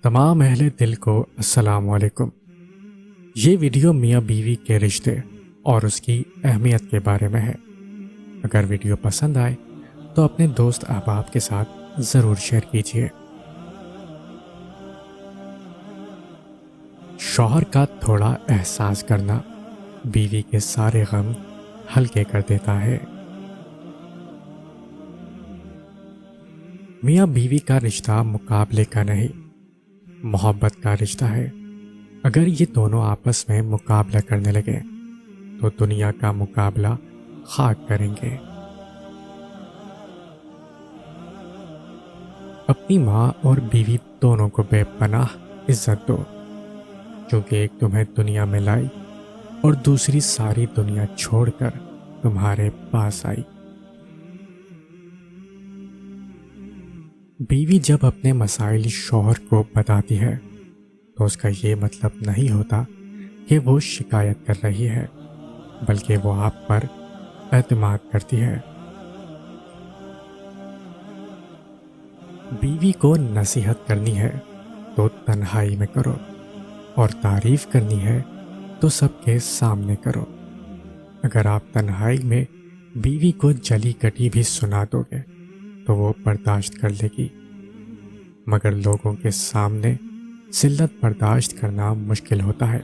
تمام اہل دل کو السلام علیکم۔ یہ ویڈیو میاں بیوی کے رشتے اور اس کی اہمیت کے بارے میں ہے۔ اگر ویڈیو پسند آئے تو اپنے دوست احباب کے ساتھ ضرور شیئر کیجیے۔ شوہر کا تھوڑا احساس کرنا بیوی کے سارے غم ہلکے کر دیتا ہے۔ میاں بیوی کا رشتہ مقابلے کا نہیں، محبت کا رشتہ ہے۔ اگر یہ دونوں آپس میں مقابلہ کرنے لگے تو دنیا کا مقابلہ خاک کریں گے۔ اپنی ماں اور بیوی دونوں کو بے پناہ عزت دو، کیونکہ ایک تمہیں دنیا میں لائی اور دوسری ساری دنیا چھوڑ کر تمہارے پاس آئی۔ بیوی جب اپنے مسائل شوہر کو بتاتی ہے تو اس کا یہ مطلب نہیں ہوتا کہ وہ شکایت کر رہی ہے، بلکہ وہ آپ پر اعتماد کرتی ہے۔ بیوی کو نصیحت کرنی ہے تو تنہائی میں کرو، اور تعریف کرنی ہے تو سب کے سامنے کرو۔ اگر آپ تنہائی میں بیوی کو جلی کٹی بھی سنا دو گے تو وہ برداشت کر لے گی، مگر لوگوں کے سامنے ذلت برداشت کرنا مشکل ہوتا ہے۔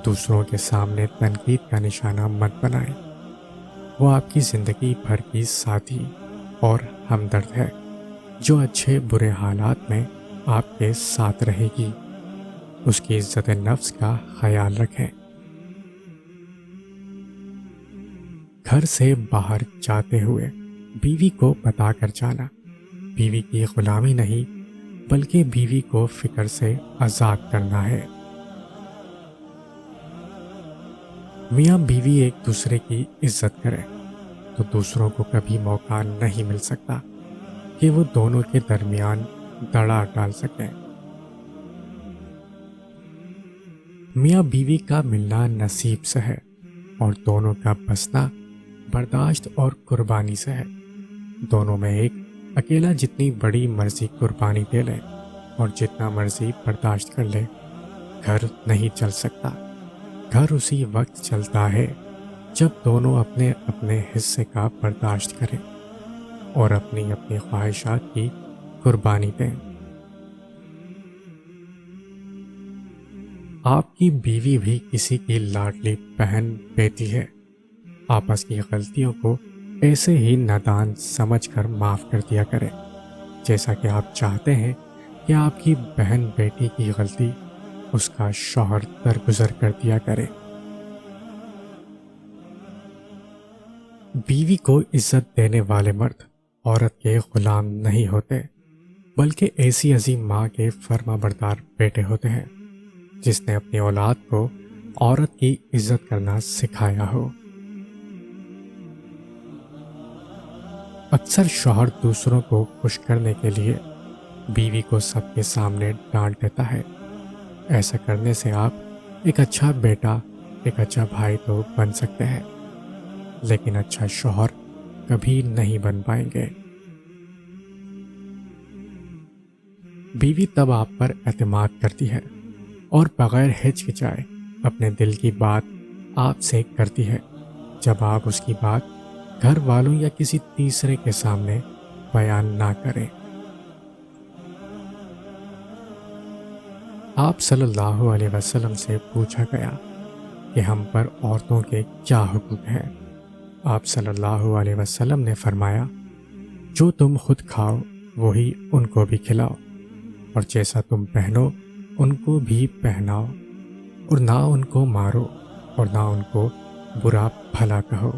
دوسروں کے سامنے تنقید کا نشانہ مت بنائیں۔ وہ آپ کی زندگی بھر کی ساتھی اور ہمدرد ہے، جو اچھے برے حالات میں آپ کے ساتھ رہے گی۔ اس کی عزت نفس کا خیال رکھیں۔ گھر سے باہر جاتے ہوئے بیوی کو بتا کر جانا بیوی کی غلامی نہیں، بلکہ بیوی کو فکر سے آزاد کرنا ہے۔ میاں بیوی ایک دوسرے کی عزت کریں تو دوسروں کو کبھی موقع نہیں مل سکتا کہ وہ دونوں کے درمیان دراڑ ڈال سکیں۔ میاں بیوی کا ملنا نصیب سے ہے، اور دونوں کا بسنا برداشت اور قربانی سے ہے۔ دونوں میں ایک اکیلا جتنی بڑی مرضی قربانی دے لے اور جتنا مرضی برداشت کر لے، گھر نہیں چل سکتا۔ گھر اسی وقت چلتا ہے جب دونوں اپنے اپنے حصے کا برداشت کریں اور اپنی اپنی خواہشات کی قربانی دیں۔ آپ کی بیوی بھی کسی کی لاڈلی بہن بیٹی ہے۔ آپس کی غلطیوں کو ایسے ہی نادان سمجھ کر معاف کر دیا کرے، جیسا کہ آپ چاہتے ہیں کہ آپ کی بہن بیٹی کی غلطی اس کا شوہر درگزر کر دیا کرے۔ بیوی کو عزت دینے والے مرد عورت کے غلام نہیں ہوتے، بلکہ ایسی عظیم ماں کے فرما بردار بیٹے ہوتے ہیں جس نے اپنی اولاد کو عورت کی عزت کرنا سکھایا ہو۔ اکثر شوہر دوسروں کو خوش کرنے کے لیے بیوی کو سب کے سامنے ڈانٹ دیتا ہے۔ ایسا کرنے سے آپ ایک اچھا بیٹا، ایک اچھا بھائی تو بن سکتے ہیں، لیکن اچھا شوہر کبھی نہیں بن پائیں گے۔ بیوی تب آپ پر اعتماد کرتی ہے اور بغیر ہچکچائے اپنے دل کی بات آپ سے کرتی ہے، جب آپ اس کی بات گھر والوں یا کسی تیسرے کے سامنے بیان نہ کریں۔ آپ صلی اللہ علیہ وسلم سے پوچھا گیا کہ ہم پر عورتوں کے کیا حقوق ہیں؟ آپ صلی اللہ علیہ وسلم نے فرمایا، جو تم خود کھاؤ وہی ان کو بھی کھلاؤ، اور جیسا تم پہنو ان کو بھی پہناؤ، اور نہ ان کو مارو اور نہ ان کو برا بھلا کہو۔